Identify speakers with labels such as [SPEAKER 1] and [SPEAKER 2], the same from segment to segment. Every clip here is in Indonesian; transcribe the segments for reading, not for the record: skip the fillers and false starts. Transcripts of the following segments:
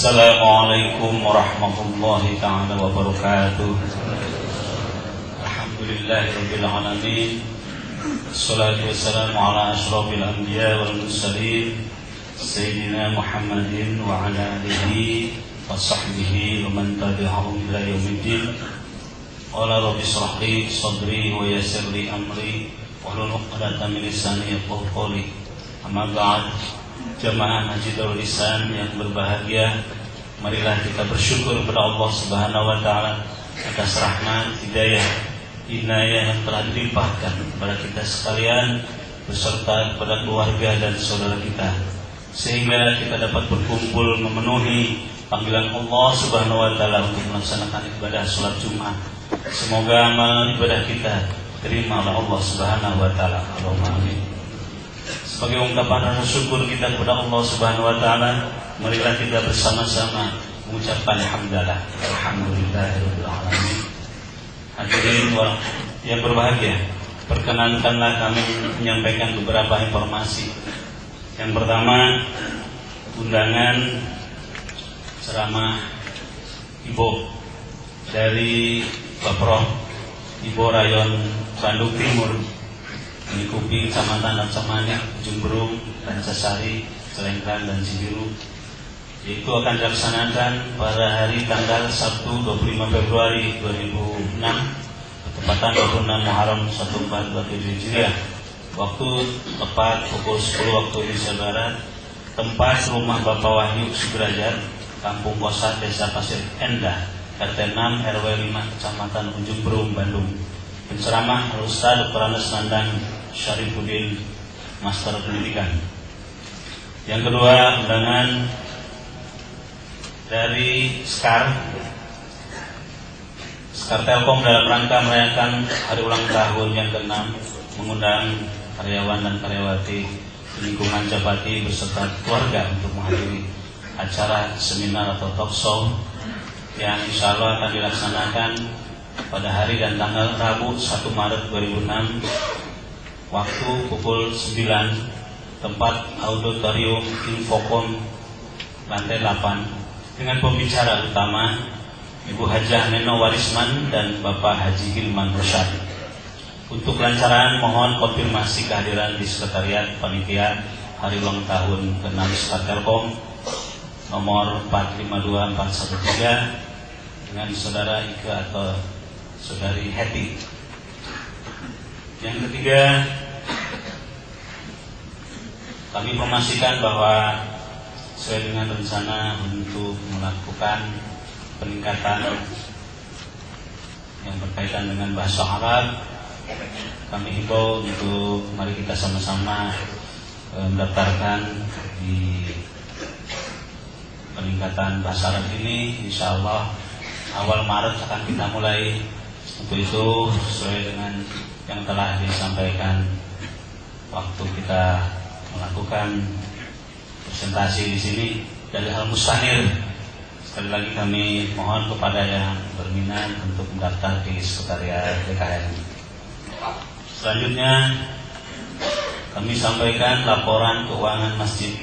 [SPEAKER 1] Assalamualaikum warahmatullahi ta'ala wabarakatuh. Alhamdulillahirabbil alamin. Wassalatu wassalamu ala asyrafil anbiya wal mursalin sayyidina Muhammadin wa ala alihi wa sahbihi wa man tabi'ahum ila yaumiddin. Qala rabbi shrah li sadri wa yassir li amri wahlul 'uqdatam min lisani yafqahu qawli. Amma ba'd. Jamaah Haji Darul Ihsan yang berbahagia, marilah kita bersyukur kepada Allah Subhanahu wa taala atas rahmat, hidayah, inayah yang telah dilimpahkan kepada kita sekalian beserta kepada keluarga dan saudara kita, sehingga kita dapat berkumpul memenuhi panggilan Allah Subhanahu wa taala untuk melaksanakan ibadah salat Jumat. Semoga amal ibadah kita diterima oleh Allah Subhanahu wa taala. Allahumma amin. Sebagai ungkapan rasa syukur kita kepada Allah Subhanahu wa taala, marilah kita bersama-sama mengucapkan hamdalah. Alhamdulillahirabbil alamin. Hadirin yang berbahagia, perkenankanlah kami menyampaikan beberapa informasi. Yang pertama, undangan ceramah Ibo dari Baproh Ibo Rayon Bandung Timur, Kuping, Kecamatan Lamsamanya, Ujung Berung, Rancasari, Celengkran, dan Cibiru. Itu akan dilaksanakan pada hari tanggal Sabtu 25 Februari 2006, bertepatan 26 Muharram 1427 Hijriah. Waktu tepat pukul 10 waktu Indonesia Barat. Tempat rumah Bapak Wahyu Sudrajat, Kampung Kosat, Desa Pasir Endah, RT 6 RW 5, Kecamatan Ujung Berung, Bandung. Penceramah Al-Ustaz Dr. Anas Nandang Syarifuddin, Master Pendidikan. Yang kedua, undangan dari Skar Telkom dalam rangka merayakan hari ulang tahun yang ke-6, mengundang karyawan dan karyawati lingkungan Japati beserta keluarga untuk menghadiri acara seminar atau talk show yang insya Allah akan dilaksanakan pada hari dan tanggal Rabu 1 Maret 2006, waktu pukul 9, tempat auditorium Infocom lantai 8, dengan pembicara utama Ibu Hajah Neno Warisman dan Bapak Haji Hilman Rosyad. Untuk kelancaran mohon konfirmasi kehadiran di sekretariat panitia hari ulang tahun ke-6 Skar Telkom nomor 452413 dengan saudara Ike atau saudari Hetty. Yang ketiga, kami informasikan bahwa sesuai dengan rencana untuk melakukan peningkatan yang berkaitan dengan bahasa Arab, kami himbau untuk mari kita sama-sama mendaftarkan di peningkatan bahasa Arab ini. Insya Allah awal Maret akan kita mulai. Untuk itu sesuai dengan yang telah disampaikan waktu kita melakukan presentasi di sini dari Al-Mustanir, sekali lagi kami mohon kepada yang berminat untuk mendaftar di sekretariat DKM. Selanjutnya kami sampaikan laporan keuangan masjid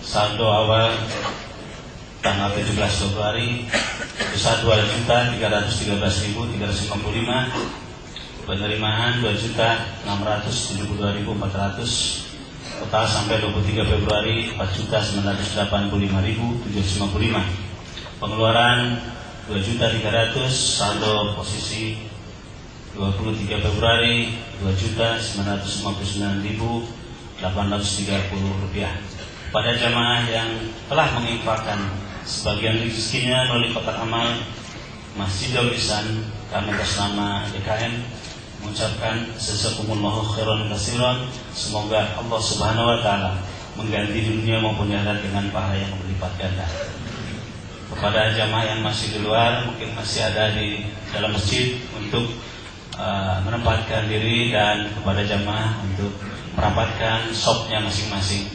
[SPEAKER 1] saldo awal tanggal 17 Februari sebesar 2.313.355, penerimaan 2.672.400, total sampai 23 Februari 4.985.755, pengeluaran 2.300.000, saldo posisi 23 Februari 2.959.830 rupiah. Pada jamaah yang telah menginfakkan sebagian rezekinya melalui kotak amal Masjid Darul Ihsan, kami atas nama DKM mengucapkan jazakumullahu khairan katsiran. Semoga Allah Subhanahu wa taala mengganti dunia maupun akhirat dengan pahala yang berlipat ganda. Kepada jamaah yang masih di luar, mungkin masih ada di dalam masjid untuk menempatkan diri, dan kepada jamaah untuk merapatkan shopnya masing-masing.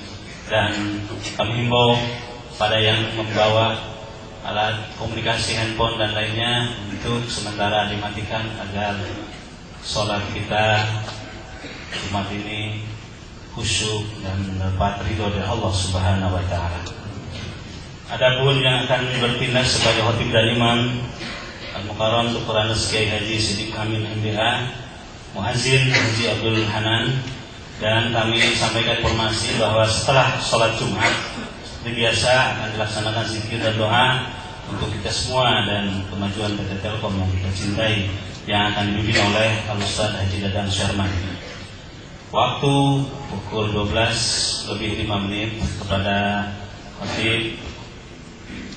[SPEAKER 1] Dan kami himbau pada yang membawa alat komunikasi handphone dan lainnya untuk sementara dimatikan agar sholat kita Jumat ini khusyuk dan mendapat ridho dari Allah Subhanahu wa taala. Adapun yang akan bertindak sebagai khotib dan imam Al-Mukarram Dr. Andes Kiai Haji Siddiq Amin MBA, Muazzin Haji Abdul Hanan, dan kami sampaikan informasi bahwa setelah sholat Jumat seperti biasa akan dilaksanakan zikir dan doa untuk kita semua dan kemajuan PT Telkom yang kita cintai, yang akan dipimpin oleh Al-Ustaz Haji Dadang Syarman. Waktu pukul 12:05 kepada khotib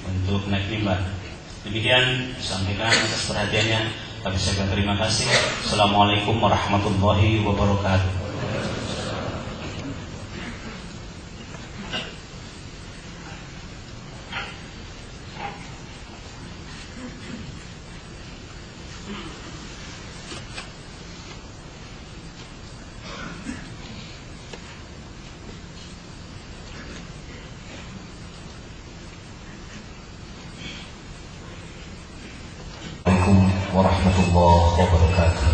[SPEAKER 1] untuk naik mimbar. Demikian disampaikan atas perhatiannya. Kami ucapkan terima kasih. Assalamualaikum warahmatullahi wabarakatuh.
[SPEAKER 2] Warahmatullahi wabarakatuh.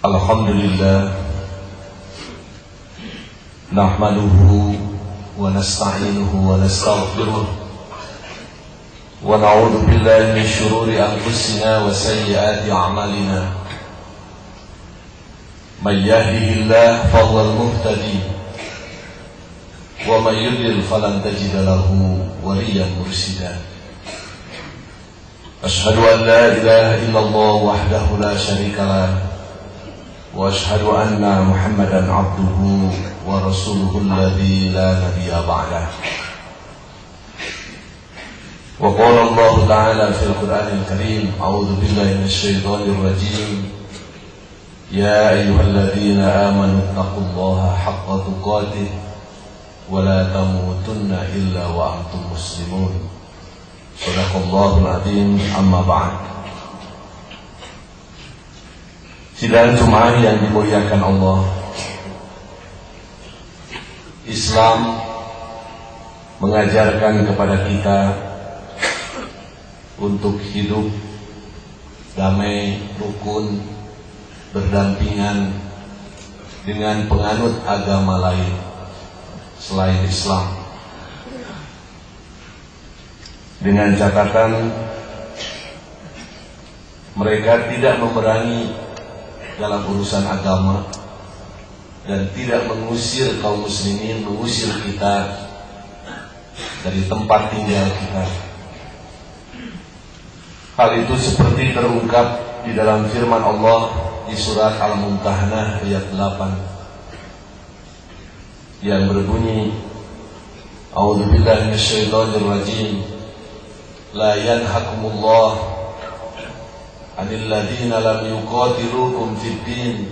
[SPEAKER 2] Alhamdulillah, nahmaduhu wa nasta'inuhu wa nastaghfiruh wa na'udzu billahi min shururi anfusina wa sayyiati a'malina. May yahdihillahu fahuwal muhtadi wa may yudlil falan tajida lahu waliyyan mursyida. Ashhadu an la ilaha illallah wahdahu la syarika lah wa ashhadu anna Muhammadan abduhu wa rasuluhu alladzi la nabiyya ba'dah. Wa qala Allah ta'ala fil Qur'anil Karim, a'udzu billahi minasy syaithanir rajim. Ya ayyuhalladzina amanu taqullaha haqqa tuqatih wa la tamutunna illa wa antum muslimun. Shadaqallahul azim. Amma ba'd. Sidang Jumat yang dimuliakan Allah, Islam mengajarkan kepada kita untuk hidup damai, rukun, berdampingan dengan penganut agama lain selain Islam, dengan catatan mereka tidak memerangi dalam urusan agama dan tidak mengusir kaum muslimin, mengusir kita dari tempat tinggal kita. Hal itu seperti terungkap di dalam firman Allah di surat Al-Mumtahanah ayat 8 yang berbunyi, A'udzubillahi minasyaitonirrajim, la yanhakumullah 'anil ladzina lam yuqatilukum fid din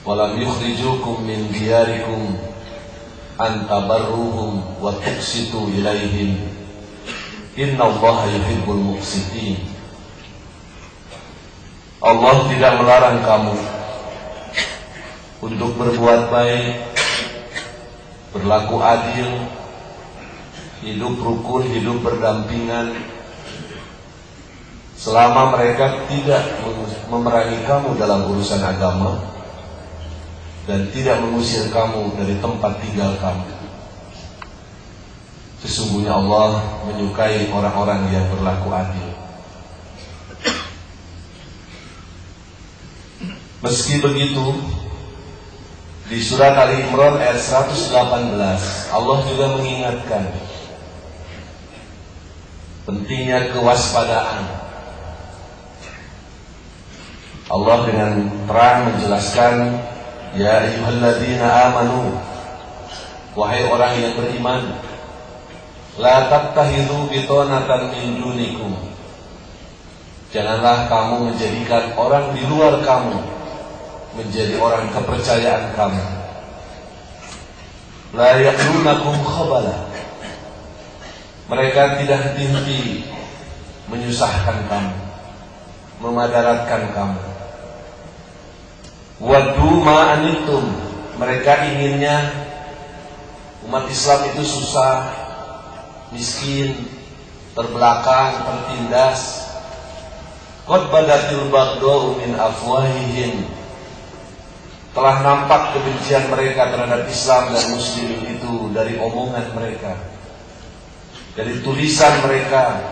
[SPEAKER 2] wa lam yukhrijukum min diyarikum an tabarruhum wa tuqsitu ilaihim innallaha yuhibbul muqsitin. Allah tidak melarang kamu untuk berbuat baik, berlaku adil, hidup rukun, hidup berdampingan, selama mereka tidak memerangi kamu dalam urusan agama dan tidak mengusir kamu dari tempat tinggal kamu. Sesungguhnya Allah menyukai orang-orang yang berlaku adil. Meski begitu, di surat Ali Imran ayat 118 Allah juga mengingatkan pentingnya kewaspadaan. Allah dengan terang menjelaskan, ya ayyuhalladzina amanu, wahai orang yang beriman, la tattakhidhu bitanatan min dunikum, janganlah kamu menjadikan orang di luar kamu menjadi orang kepercayaan kamu. La ya'lunakum khabala, mereka tidak henti-henti menyusahkan kamu, memadaratkan kamu. Waddu ma'anitum, mereka inginnya umat Islam itu susah, miskin, terbelakang, tertindas. Qad badatil baghdau min afwahihim, telah nampak kebencian mereka terhadap Islam dan muslimin itu dari omongan mereka, dari tulisan mereka,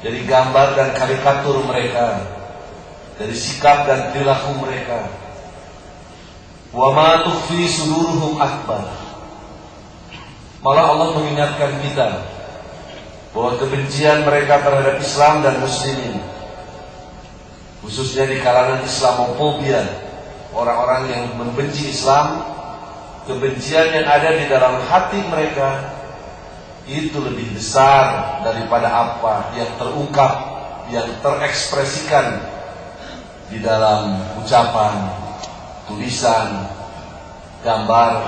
[SPEAKER 2] dari gambar dan karikatur mereka, dari sikap dan perilaku mereka. Wa ma tukhfi suduruhum akbar, malah Allah mengingatkan kita bahwa kebencian mereka terhadap Islam dan muslimin, khususnya di kalangan Islamofobia, orang-orang yang membenci Islam, kebencian yang ada di dalam hati mereka itu lebih besar daripada apa yang terungkap, yang terekspresikan di dalam ucapan, tulisan, gambar,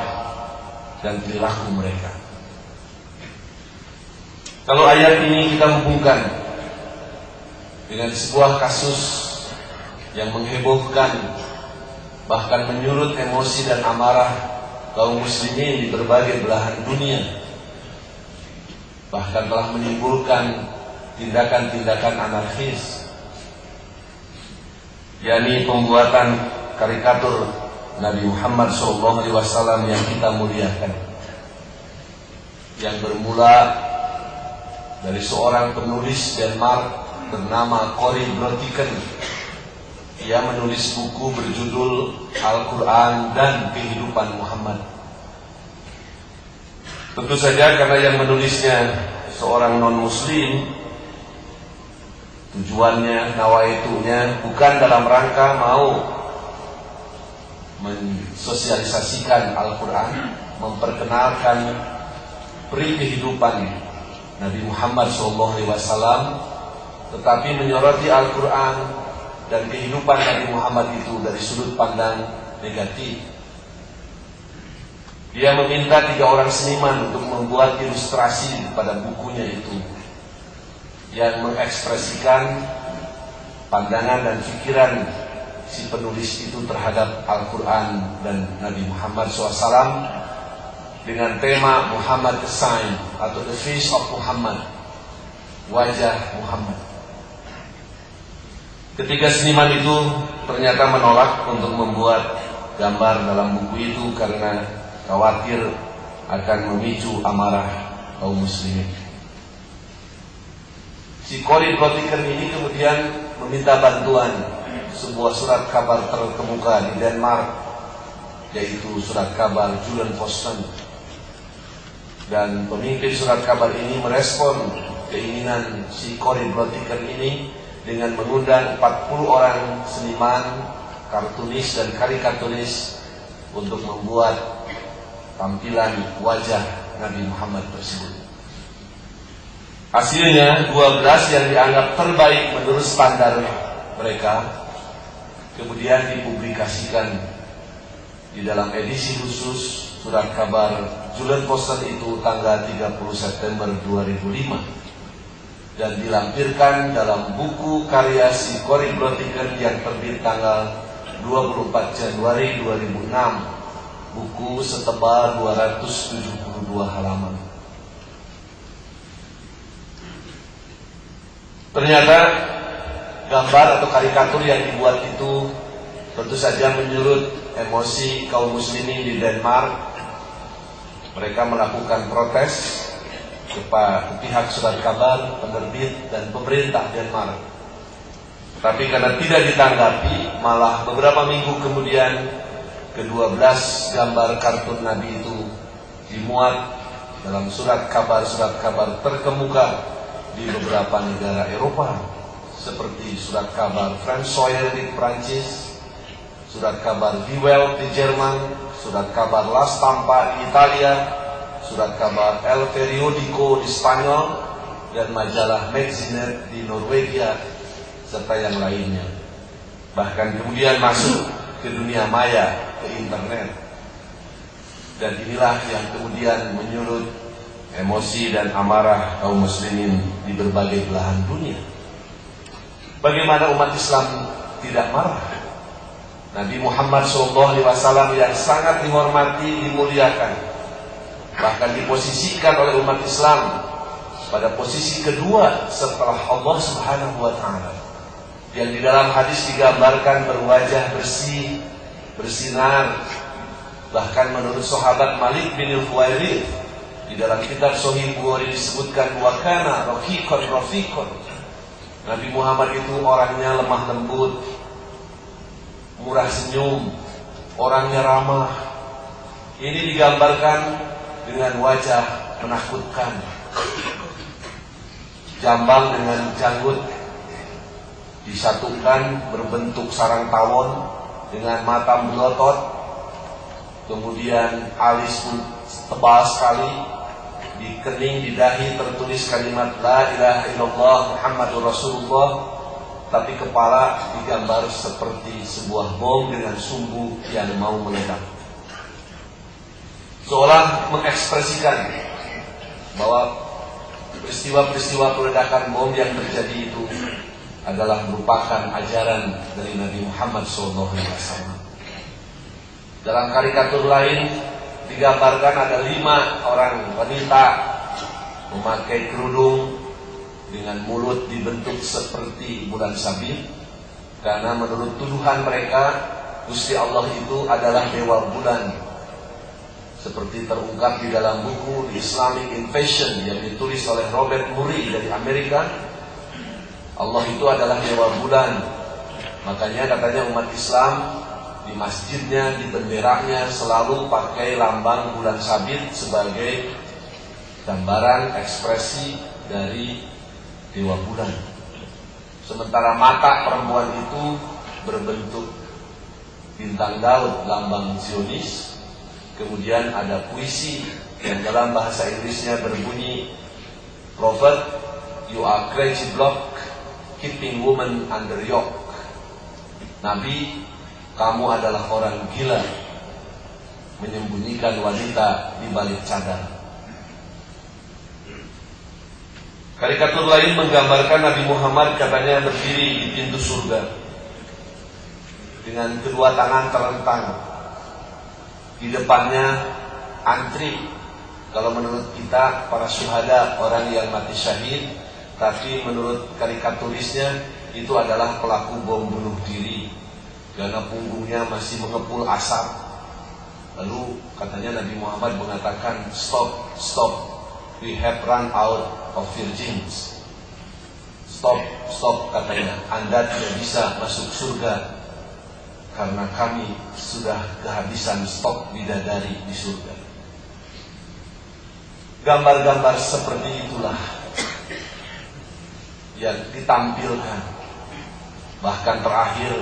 [SPEAKER 2] dan perilaku mereka. Kalau ayat ini kita hubungkan dengan sebuah kasus yang menghebohkan, bahkan menyurut emosi dan amarah kaum muslimin di berbagai belahan dunia, bahkan telah menimbulkan tindakan-tindakan anarkis, yakni pembuatan karikatur Nabi Muhammad SAW yang kita muliakan, yang bermula dari seorang penulis Denmark bernama Corrie Brotiken. Ia menulis buku berjudul Al-Quran dan Kehidupan Muhammad. Tentu saja karena yang menulisnya seorang non-muslim, tujuannya, nawaitunya bukan dalam rangka mau mensosialisasikan Al-Quran, memperkenalkan peri kehidupan Nabi Muhammad SAW, tetapi menyoroti Al-Quran dan kehidupan Nabi Muhammad itu dari sudut pandang negatif. Dia meminta 3 orang seniman untuk membuat ilustrasi pada bukunya itu, yang mengekspresikan pandangan dan pikiran si penulis itu terhadap Al-Quran dan Nabi Muhammad SAW dengan tema Muhammad the Sign atau The Face of Muhammad, wajah Muhammad. Ketiga seniman itu ternyata menolak untuk membuat gambar dalam buku itu karena khawatir akan memicu amarah kaum muslimin. Si Cory Brotiker ini kemudian meminta bantuan sebuah surat kabar terkemuka di Denmark, yaitu surat kabar Jyllands-Posten. Dan pemimpin surat kabar ini merespon keinginan si Cory Brotiker ini dengan mengundang 40 orang seniman, kartunis dan karikaturis untuk membuat tampilan wajah Nabi Muhammad tersebut. Hasilnya 12 yang dianggap terbaik menurut standar mereka kemudian dipublikasikan di dalam edisi khusus surat kabar Jyllands-Posten itu tanggal 30 September 2005 dan dilampirkan dalam buku karya si Cory Brotiker yang terbit tanggal 24 Januari 2006, buku setebal 272 halaman. Ternyata gambar atau karikatur yang dibuat itu tentu saja menyurut emosi kaum muslimin di Denmark. Mereka melakukan protes kepada pihak surat kabar, penerbit dan pemerintah Denmark. Tapi karena tidak ditanggapi, malah beberapa minggu kemudian ke-12 gambar kartun Nabi itu dimuat dalam surat kabar terkemuka di beberapa negara Eropa, seperti surat kabar François di Prancis, surat kabar Die Welt di Jerman, surat kabar La Stampa di Italia, surat kabar El Periodico di Spanyol, dan majalah Magasinet di Norwegia, serta yang lainnya. Bahkan kemudian masuk ke dunia maya, ke internet. Dan inilah yang kemudian menyulut emosi dan amarah kaum muslimin di berbagai belahan dunia. Bagaimana umat Islam tidak marah? Nabi Muhammad SAW yang sangat dihormati, dimuliakan, bahkan diposisikan oleh umat Islam pada posisi kedua setelah Allah Subhanahu wa Ta'ala, yang di dalam hadis digambarkan berwajah bersih, bersinar. Bahkan menurut sahabat Malik bin Al-Huwairith, di dalam kitab Sahih Bukhari disebutkan wa kana rafiqon. Nabi Muhammad itu orangnya lemah lembut, murah senyum, orangnya ramah. Ini digambarkan dengan wajah menakutkan, jambang dengan janggut disatukan berbentuk sarang tawon dengan mata melotot, kemudian alis pun tebal sekali, di kening, di dahi tertulis kalimat La ilaha illallah Muhammadur Rasulullah, tapi kepala digambar seperti sebuah bom dengan sumbu yang mau meledak, seolah mengekspresikan bahwa peristiwa-peristiwa peledakan bom yang terjadi itu adalah merupakan ajaran dari Nabi Muhammad SAW. Dalam karikatur lain digambarkan ada 5 orang wanita memakai kerudung dengan mulut dibentuk seperti bulan sabit, karena menurut tuduhan mereka Gusti Allah itu adalah dewa bulan, seperti terungkap di dalam buku The Islamic Invasion yang ditulis oleh Robert Murray dari Amerika. Allah itu adalah dewa bulan. Makanya katanya umat Islam di masjidnya, di benderanya selalu pakai lambang bulan sabit sebagai gambaran ekspresi dari dewa bulan. Sementara mata perempuan itu berbentuk bintang Daud, lambang Zionis. Kemudian ada puisi yang dalam bahasa Inggrisnya berbunyi, Prophet, you are crazy block, keeping woman under yoke. Nabi, kamu adalah orang gila, menyembunyikan wanita di balik cadar. Karikatur lain menggambarkan Nabi Muhammad katanya berdiri di pintu surga. dengan kedua tangan terentang. Di depannya antri. Kalau menurut kita para syuhada, orang yang mati syahid, tapi menurut karikaturisnya itu adalah pelaku bom bunuh diri karena punggungnya masih mengepul asap. Lalu katanya Nabi Muhammad mengatakan, stop, we have run out of virgins. Stop katanya, Anda tidak bisa masuk surga karena kami sudah kehabisan stok bidadari di surga. Gambar-gambar seperti itulah yang ditampilkan. Bahkan terakhir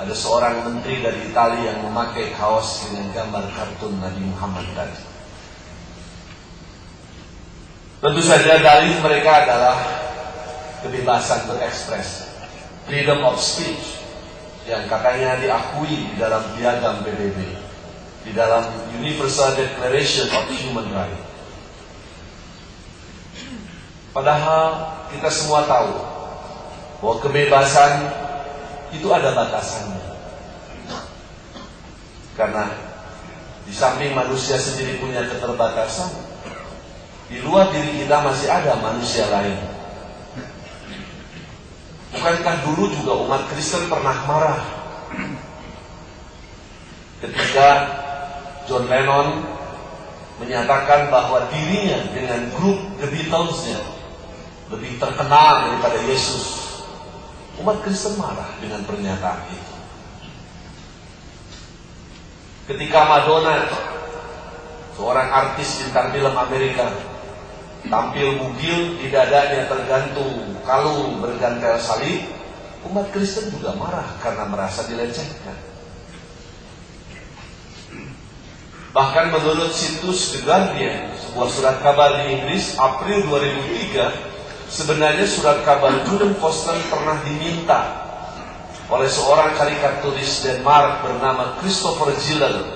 [SPEAKER 2] ada seorang menteri dari Italia yang memakai kaos dengan gambar kartun Nabi Muhammad tadi. Tentu saja dalih mereka adalah kebebasan berekspresi, freedom of speech, yang katanya diakui di dalam piagam PBB, di dalam Universal Declaration of Human Rights. Padahal kita semua tahu bahwa kebebasan itu ada batasannya. Karena di samping manusia sendiri punya keterbatasan, di luar diri kita masih ada manusia lain. Bukankah dulu juga umat Kristen pernah marah ketika John Lennon menyatakan bahwa dirinya dengan grup The Beatles-nya lebih terkenal daripada Yesus? Umat Kristen marah dengan pernyataan itu. Ketika Madonna, seorang artis bintang film Amerika, tampil bugil, di dadanya tergantung kalung bergantel salib, umat Kristen juga marah karena merasa dilecehkan. Bahkan menurut situs The Guardian, sebuah surat kabar di Inggris, April 2003, sebenarnya surat kabar Jurgen Posten pernah diminta oleh seorang karikaturis Denmark bernama Christopher Giller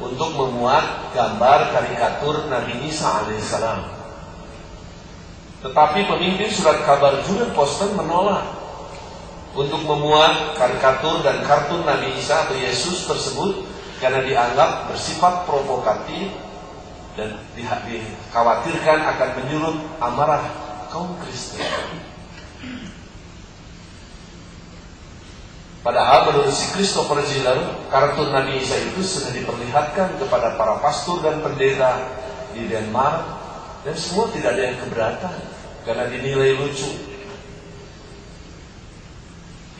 [SPEAKER 2] untuk memuat gambar karikatur Nabi Isa alaihissalam. Tetapi pemimpin surat kabar Jurgen Posten menolak untuk memuat karikatur dan kartun Nabi Isa atau Yesus tersebut karena dianggap bersifat provokatif dan dikhawatirkan akan menyulut amarah kaum Kristen. Padahal menurut si Christopher Giller, kartun Nabi Isa itu sudah diperlihatkan kepada para pastor dan pendeta di Denmark, dan semua tidak ada yang keberatan karena dinilai lucu.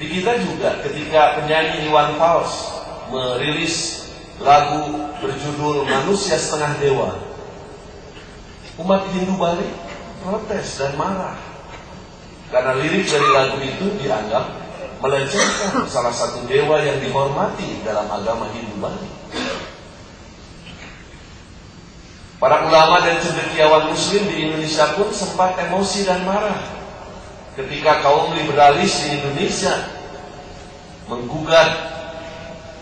[SPEAKER 2] Di kita juga ketika penyanyi Iwan Fals merilis lagu berjudul Manusia Setengah Dewa, umat Hindu balik protes dan marah karena lirik dari lagu itu dianggap melecehkan salah satu dewa yang dihormati dalam agama Hindu Bali. Para ulama dan cendekiawan muslim di Indonesia pun sempat emosi dan marah ketika kaum liberalis di Indonesia menggugat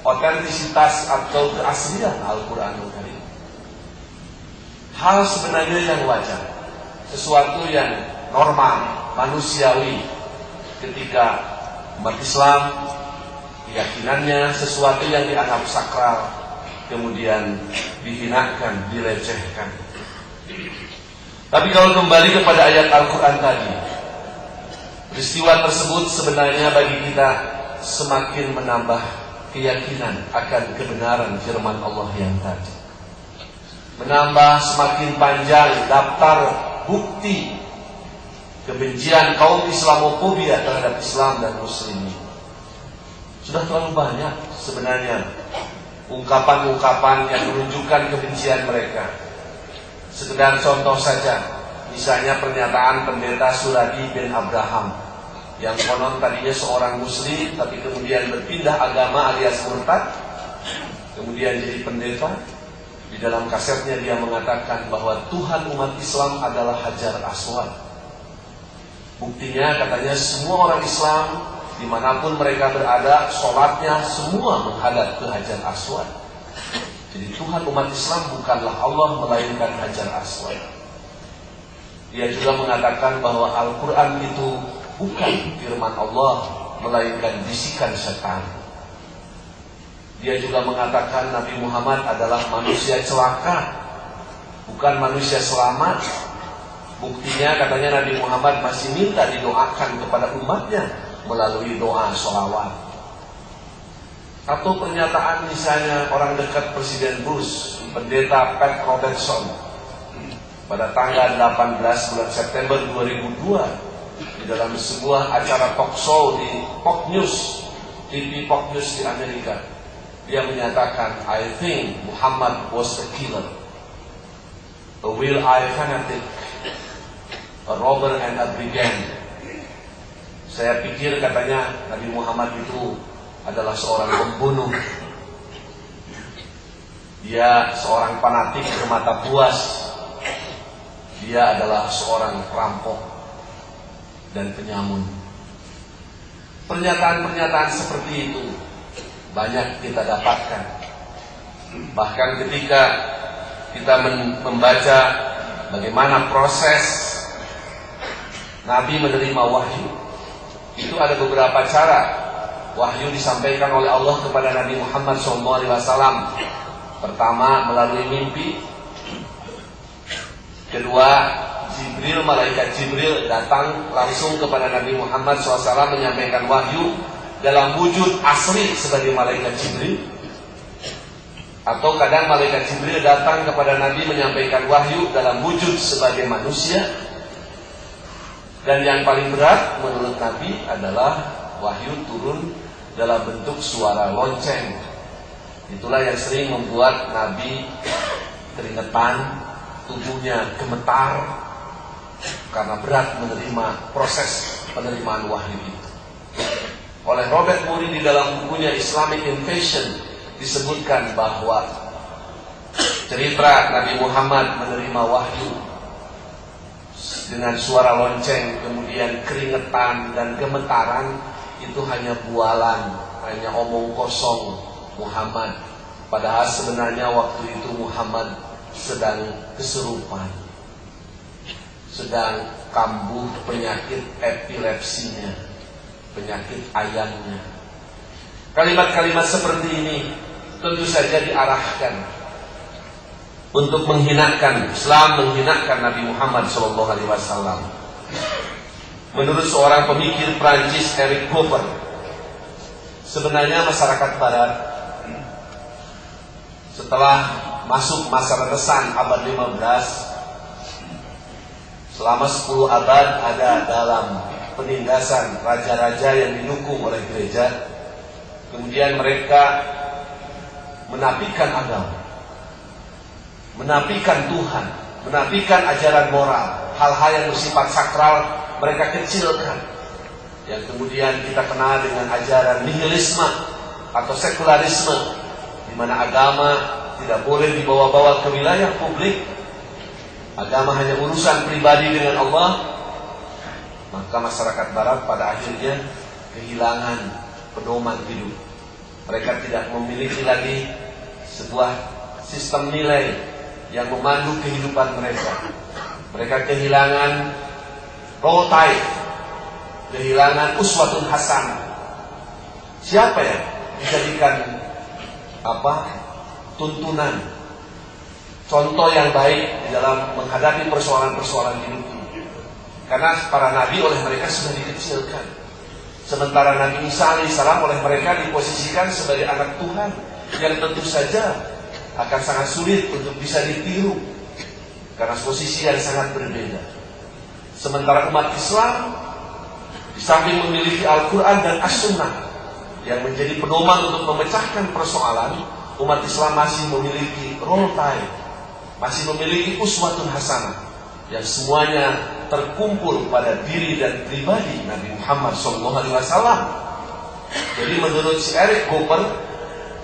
[SPEAKER 2] otentisitas atau keaslian Al-Quranul Karim. Hal sebenarnya yang wajar, sesuatu yang normal, manusiawi ketika umat Islam keyakinannya sesuatu yang dianggap sakral kemudian dihinakan, dilecehkan. Tapi kalau kembali kepada ayat Al-Quran tadi, peristiwa tersebut sebenarnya bagi kita semakin menambah keyakinan akan kebenaran firman Allah yang tadi, menambah semakin panjang daftar bukti kebencian kaum Islamofobia terhadap Islam dan Muslimin. Sudah terlalu banyak sebenarnya ungkapan-ungkapan yang menunjukkan kebencian mereka. Sekedar contoh saja, misalnya pernyataan pendeta Suradi bin Abraham yang konon tadinya seorang Muslim tapi kemudian berpindah agama alias murtad, kemudian jadi pendeta. Di dalam kasetnya dia mengatakan bahwa Tuhan umat Islam adalah Hajar Aswad. Buktinya katanya semua orang Islam dimanapun mereka berada, sholatnya semua menghadap ke Hajar Aswad. Jadi Tuhan umat Islam bukanlah Allah melainkan Hajar Aswad. Dia juga mengatakan bahwa Al-Quran itu bukan firman Allah melainkan bisikan setan. Dia juga mengatakan Nabi Muhammad adalah manusia celaka, bukan manusia selamat. Buktinya katanya Nabi Muhammad masih minta didoakan kepada umatnya melalui doa sholawat. Atau pernyataan misalnya orang dekat Presiden Bush, pendeta Pat Robertson, pada tanggal 18 bulan September 2002 di dalam sebuah acara talk show di Fox News, TV Fox News di Amerika. Dia menyatakan, I think Muhammad was a killer, a will-I fanatic, a robber and a brigand. Saya pikir katanya Nabi Muhammad itu adalah seorang pembunuh. Dia seorang fanatik bermata buas. Dia adalah seorang perampok dan penyamun. Pernyataan-pernyataan seperti itu banyak kita dapatkan. Bahkan ketika kita membaca bagaimana proses Nabi menerima wahyu, itu ada beberapa cara wahyu disampaikan oleh Allah kepada Nabi Muhammad SAW. Pertama, melalui mimpi. Kedua, malaikat Jibril datang langsung kepada Nabi Muhammad SAW menyampaikan wahyu dalam wujud asli sebagai malaikat Jibril. Atau kadang malaikat Jibril datang kepada Nabi menyampaikan wahyu dalam wujud sebagai manusia. Dan yang paling berat menurut Nabi adalah wahyu turun dalam bentuk suara lonceng. Itulah yang sering membuat Nabi keringetan, tubuhnya gemetar karena berat menerima proses penerimaan wahyu itu. Oleh Robert Murray di dalam bukunya Islamic Invasion disebutkan bahwa cerita Nabi Muhammad menerima wahyu dengan suara lonceng, kemudian keringetan dan gemetaran, itu hanya bualan, hanya omong kosong Muhammad. Padahal sebenarnya waktu itu Muhammad sedang kesurupan, sedang kambuh penyakit epilepsinya, penyakit ayamnya. Kalimat-kalimat seperti ini tentu saja diarahkan untuk menghinakan Islam, menghinakan Nabi Muhammad SAW. Menurut seorang pemikir Prancis, Eric Cooper, sebenarnya masyarakat Barat setelah masuk masa Renesan abad 15, selama 10 abad ada dalam penindasan raja-raja yang didukung oleh gereja. Kemudian mereka menafikan agama, menafikan Tuhan, menafikan ajaran moral, hal-hal yang bersifat sakral mereka kecilkan. Yang kemudian kita kenal dengan ajaran nihilisme atau sekularisme, di mana agama tidak boleh dibawa-bawa ke wilayah publik. Agama hanya urusan pribadi dengan Allah. Maka masyarakat Barat pada akhirnya kehilangan pedoman hidup. Mereka tidak memiliki lagi sebuah sistem nilai yang memandu kehidupan mereka. Mereka kehilangan role type, kehilangan uswatun hasanah. Siapa yang dijadikan tuntunan, contoh yang baik di dalam menghadapi persoalan-persoalan hidup ini? Karena para nabi oleh mereka sudah dikecilkan. Sementara Nabi Isa alaihissalam oleh mereka diposisikan sebagai anak Tuhan, yang tentu saja akan sangat sulit untuk bisa ditiru karena posisi yang sangat berbeda. Sementara umat Islam di samping memiliki Al-Quran dan As-Sunnah yang menjadi pedoman untuk memecahkan persoalan, umat Islam masih memiliki role type, masih memiliki uswatun hasanah yang semuanya terkumpul pada diri dan pribadi Nabi Muhammad SAW. Jadi menurut si Eric Cooper,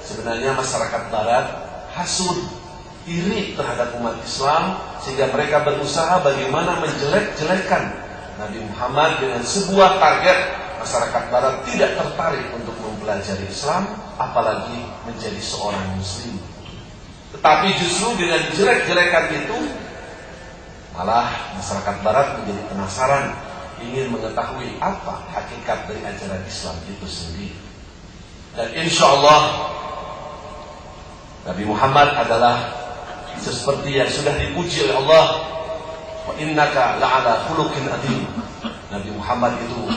[SPEAKER 2] sebenarnya masyarakat Barat hasud, iri terhadap umat Islam, sehingga mereka berusaha bagaimana menjelek-jelekan Nabi Muhammad dengan sebuah target masyarakat Barat tidak tertarik untuk mempelajari Islam, apalagi menjadi seorang Muslim. Tetapi justru dengan jelek-jelekan itu, malah masyarakat Barat menjadi penasaran, ingin mengetahui apa hakikat dari ajaran Islam itu sendiri. Dan insya Allah Nabi Muhammad adalah seperti yang sudah dipuji oleh Allah, wa innaka la'ala khuluqin adzim. Nabi Muhammad itu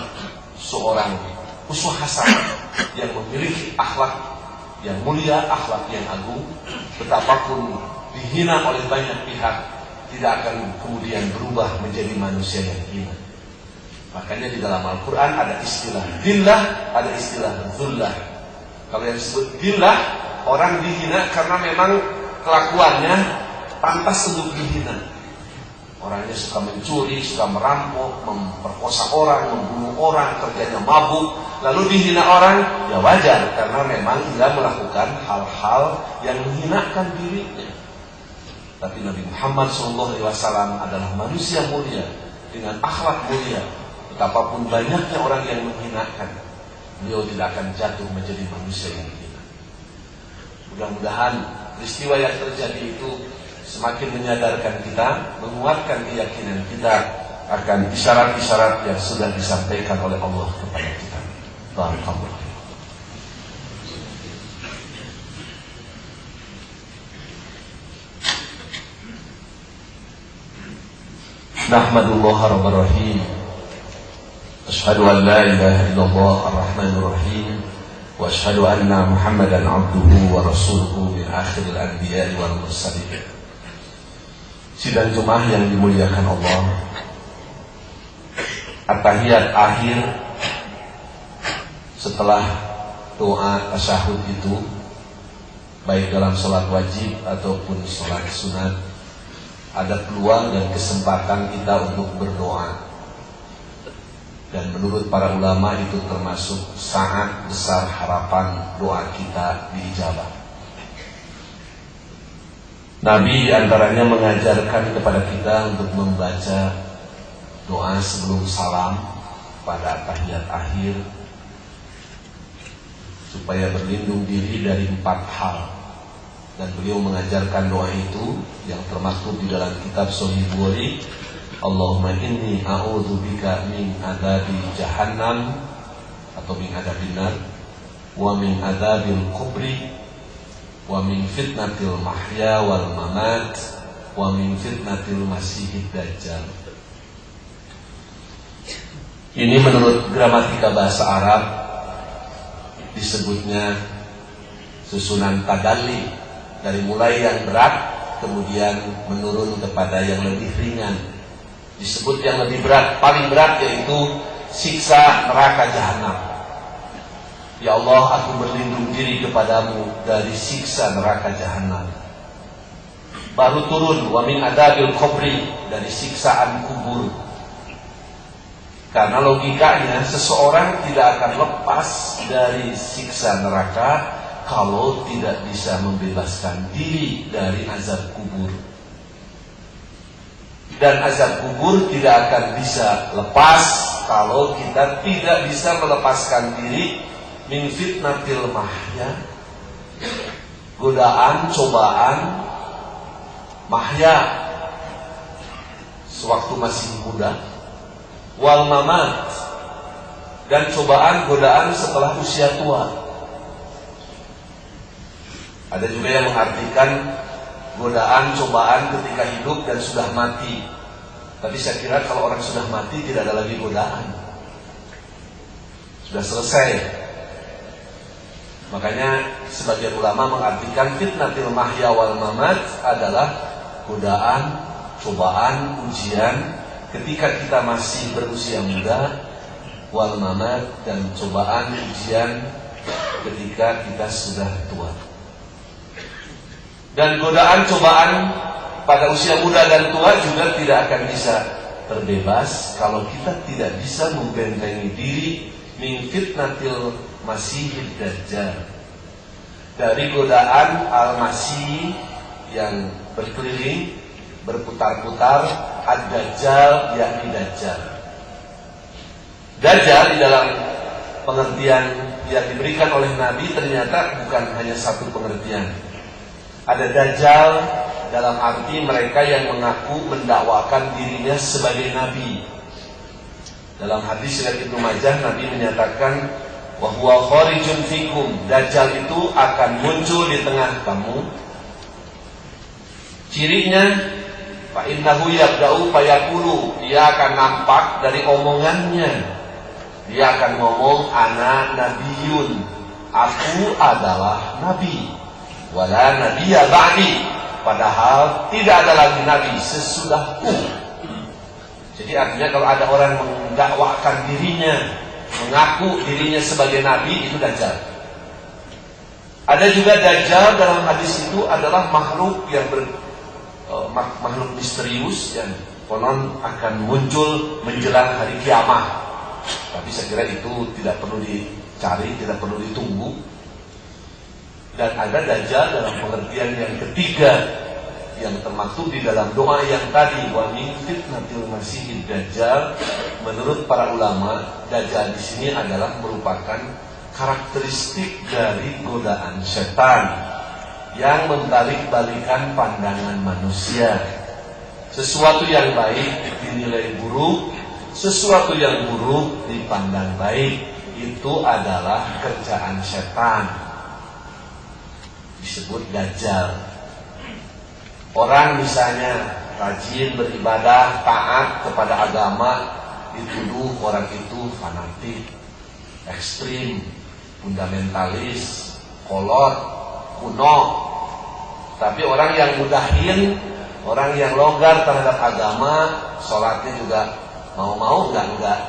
[SPEAKER 2] seorang uswah hasanah yang memiliki akhlak yang mulia, akhlak yang agung. Betapapun dihina oleh banyak pihak, tidak akan kemudian berubah menjadi manusia yang hina. Makanya di dalam Al-Quran ada istilah dillah, ada istilah zullah. Kalau yang disebut dillah, orang dihina karena memang kelakuannya pantas untuk dihina. Orangnya suka mencuri, suka merampok, memperkosa orang, membunuh orang, kerjanya mabuk, lalu dihina orang, ya wajar karena memang dia melakukan hal-hal yang menghinakan dirinya. Tapi Nabi Muhammad SAW adalah manusia mulia dengan akhlak mulia. Betapapun banyaknya orang yang menghinakan, beliau tidak akan jatuh menjadi manusia yang hina. Mudah-mudahan peristiwa yang terjadi itu semakin menyadarkan kita, menguatkan keyakinan kita akan isyarat-isyarat yang sudah disampaikan oleh Allah kepada kita. Barakallahu. Nahmadullah Rabbal Rahim. Asyhadu an la ilaha illallah ar-Rahmanir Rahim. Wa asyhadu anna Muhammadan abduhu wa rasuluhu min akhiril anbiya'i wal mursalin. Sidang Jumat yang dimuliakan Allah, at-tahiyat akhir setelah doa tasyahud itu, baik dalam sholat wajib ataupun sholat sunat, ada peluang dan kesempatan kita untuk berdoa. Dan menurut para ulama itu termasuk sangat besar harapan doa kita diijabah. Nabi antaranya mengajarkan kepada kita untuk membaca doa sebelum salam pada tahiyat akhir supaya berlindung diri dari 4 hal. Dan beliau mengajarkan doa itu yang termaktub di dalam kitab Sahih Bukhari, Allahumma inni a'udzubika min adzabi jahannam atau min adzabin nar, wa min adzabil kubri, wa min fitnatil mahya wal mamat, wa min fitnatil masihid dajjal. Ini menurut gramatika bahasa Arab disebutnya susunan tadalli, dari mulai yang berat kemudian menurun kepada yang lebih ringan. Disebut yang lebih berat, paling berat yaitu siksa neraka jahanam. Ya Allah, aku berlindung diri kepadamu dari siksa neraka jahanam. Baru turun wa min adzabil qabri, dari siksaan kubur. Karena logikanya seseorang tidak akan lepas dari siksa neraka kalau tidak bisa membebaskan diri dari azab kubur. Dan azab kubur tidak akan bisa lepas kalau kita tidak bisa melepaskan diri min fitnatil mahya, godaan, cobaan mahya sewaktu masih muda, wal mamat, dan cobaan godaan setelah usia tua. Ada juga yang mengartikan godaan, cobaan ketika hidup dan sudah mati. Tapi saya kira kalau orang sudah mati tidak ada lagi godaan, sudah selesai. Makanya sebagian ulama mengartikan fitnatil mahya wal mamat adalah godaan, cobaan, ujian ketika kita masih berusia muda, wal mamat, dan cobaan, ujian ketika kita sudah tua. Dan godaan, cobaan pada usia muda dan tua juga tidak akan bisa terbebas kalau kita tidak bisa membentengi diri min fitnatil masihid dajjal, dari godaan al-masih yang berkeliling, berputar-putar, ad-dajjal, yakni dajjal. Dajjal di dalam pengertian yang diberikan oleh Nabi ternyata bukan hanya satu pengertian. Ada dajjal dalam arti mereka yang mengaku mendakwakan dirinya sebagai nabi. Dalam hadis riwayat Ibnu Majah, Nabi menyatakan wa huwa kharijun fikum, Dajjal itu akan muncul di tengah kamu. Cirinya, fa innahu yabda'u fayaqulu, dia akan nampak dari omongannya. Dia akan ngomong, ana nabiyun, aku adalah nabi. Wala nabiyya ba'di, padahal tidak ada lagi nabi sesudahku. Jadi artinya kalau ada orang mendakwakan dirinya, mengaku dirinya sebagai nabi, itu Dajjal. Ada juga Dajjal dalam hadis itu adalah makhluk yang makhluk misterius yang konon akan muncul menjelang hari kiamat. Tapi saya kira itu tidak perlu dicari, tidak perlu ditunggu. Dan ada Dajjal dalam pengertian yang ketiga, yang termaktub di dalam doa yang tadi, wa min fitnatil masiihid dajjal. Menurut para ulama, Dajjal di sini adalah merupakan karakteristik dari godaan setan yang membalik-balikan pandangan manusia. Sesuatu yang baik dinilai buruk, sesuatu yang buruk dipandang baik. Itu adalah kerjaan setan, disebut Dajjal. Orang misalnya rajin beribadah, taat kepada agama, dituduh orang itu fanatik, ekstrim, fundamentalis, kolot, kuno. Tapi orang yang mudahin, orang yang longgar terhadap agama, sholatnya juga mau-mau, enggak.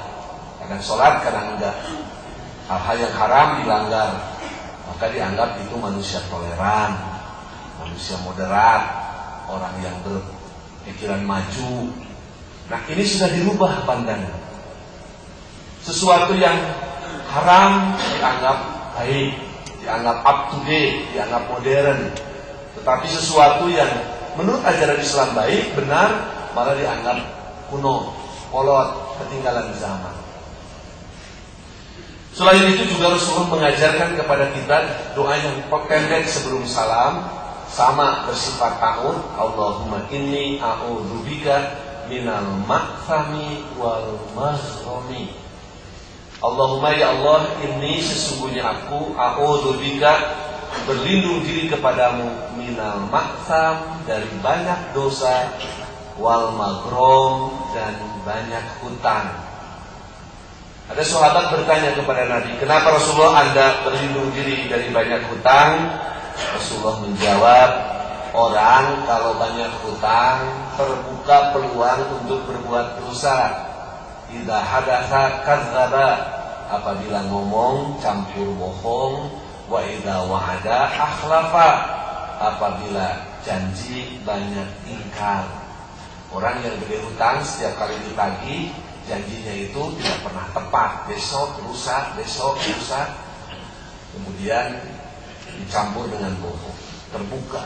[SPEAKER 2] Kadang sholat, kadang enggak. Hal-hal yang haram dilanggar, maka dianggap itu manusia toleran, manusia moderat, orang yang berpikiran maju. Nah, ini sudah dirubah pandangan. Sesuatu yang haram dianggap baik, dianggap up to date, dianggap modern. Tetapi sesuatu yang menurut ajaran Islam baik, benar, malah dianggap kuno, kolot, ketinggalan zaman. Selain itu juga Rasulullah mengajarkan kepada kita doa yang pendek sebelum salam, sama bersifat ta'awud. Allahumma inni a'udzubika minal ma'thami wal mazrami. Allahumma ya Allah, ini sesungguhnya aku a'udzubika, berlindung diri kepadamu, minal ma'tham, dari banyak dosa, wal magrom, dan banyak hutang. Ada sahabat bertanya kepada Nabi, kenapa Rasulullah Anda berlindung diri dari banyak hutang? Rasulullah menjawab, orang kalau banyak hutang terbuka peluang untuk berbuat dosa. Idza hadatsa kadzdzaba, apabila ngomong campur bohong. Wa idza wa'ada akhlafa, apabila janji banyak ingkar. Orang yang berhutang setiap kali ditagih, janjinya itu tidak pernah tepat. Besok rusak, kemudian dicampur dengan bohong, terbuka.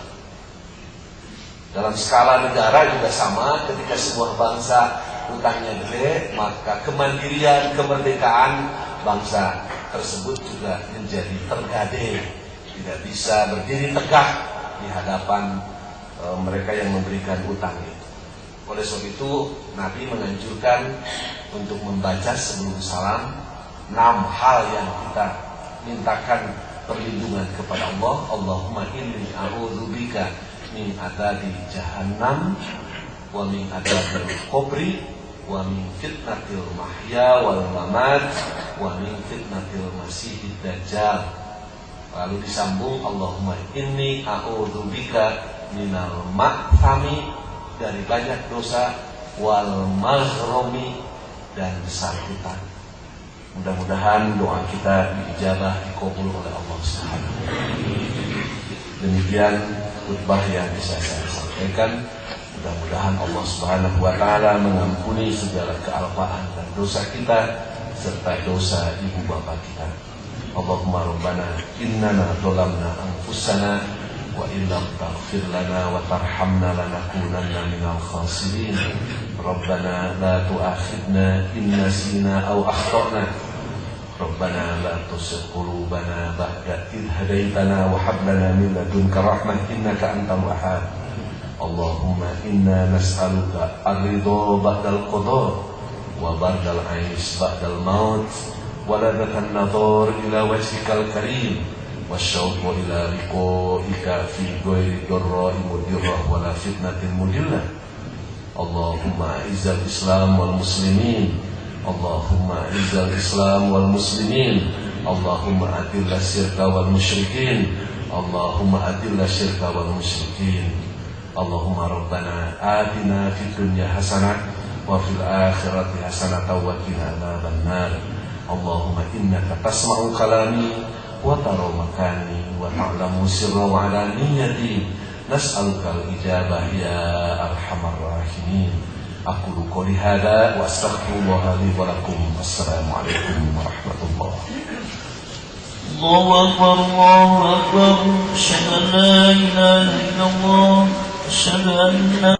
[SPEAKER 2] Dalam skala negara juga sama, ketika sebuah bangsa hutangnya gede, maka kemandirian, kemerdekaan bangsa tersebut juga menjadi tergadai, tidak bisa berdiri tegak di hadapan mereka yang memberikan hutang itu. Oleh sebab itu Nabi menganjurkan untuk membaca sebelum salam 6 hal yang kita mintakan perlindungan kepada Allah. Allahumma inni a'udzubika min adzabi jahannam wa min adzabil qabri wa min fitnatil mahya wal mamat wa min fitnatil masiihid dajjal. Lalu disambung, Allahumma inni a'udzubika minal ma'thami, dari banyak dosa, wal mazromi, dan kesakitan. Mudah-mudahan doa kita diijabah, dikabul oleh Allah Subhanahu wa taala. Demikian khutbah yang bisa saya sampaikan. Mudah-mudahan Allah Subhanahu wa taala mengampuni segala kealpaan dan dosa kita serta dosa ibu bapa kita. Allahumma rabbana innana dzalamna anfusana wa illam taghfir lana wa tarhamna lanakunanna minal khasirin. Rabbana la tu'akhidna in nasina aw akhtana. Rabbana la tuzigh qulubana ba'da idh hadaitana wa hab lana min ladunka rahmah innaka antal wahhab. Allahumma inna nas'aluka ar-ridha ba'dal qada wa bardal 'aish ba'dal maut ولذة النظر إلى وجهك الكريم والشوق إلى لقائك في غير ضراء مضرة ولا فتنة مضلة. اللهم أعز الإسلام والمسلمين، اللهم أعز الإسلام والمسلمين، اللهم أذل الشرك والمشركين، اللهم أذل الشرك والمشركين. اللهم ربنا آتنا في الدنيا حسنة وفي الآخرة حسنة وقنا عذاب النار. اللهم إنك تسمع كلامي وترى مكاني وتعلم سرا وعلانيتي، نسألك الإجابة يا أرحم الراحمين. أقول قولي هذا وأستغفر الله لي ولكم. السلام عليكم ورحمة الله.
[SPEAKER 3] الله أكبر الله أكبر، أشهد أن لا إله إلا الله، أشهد أن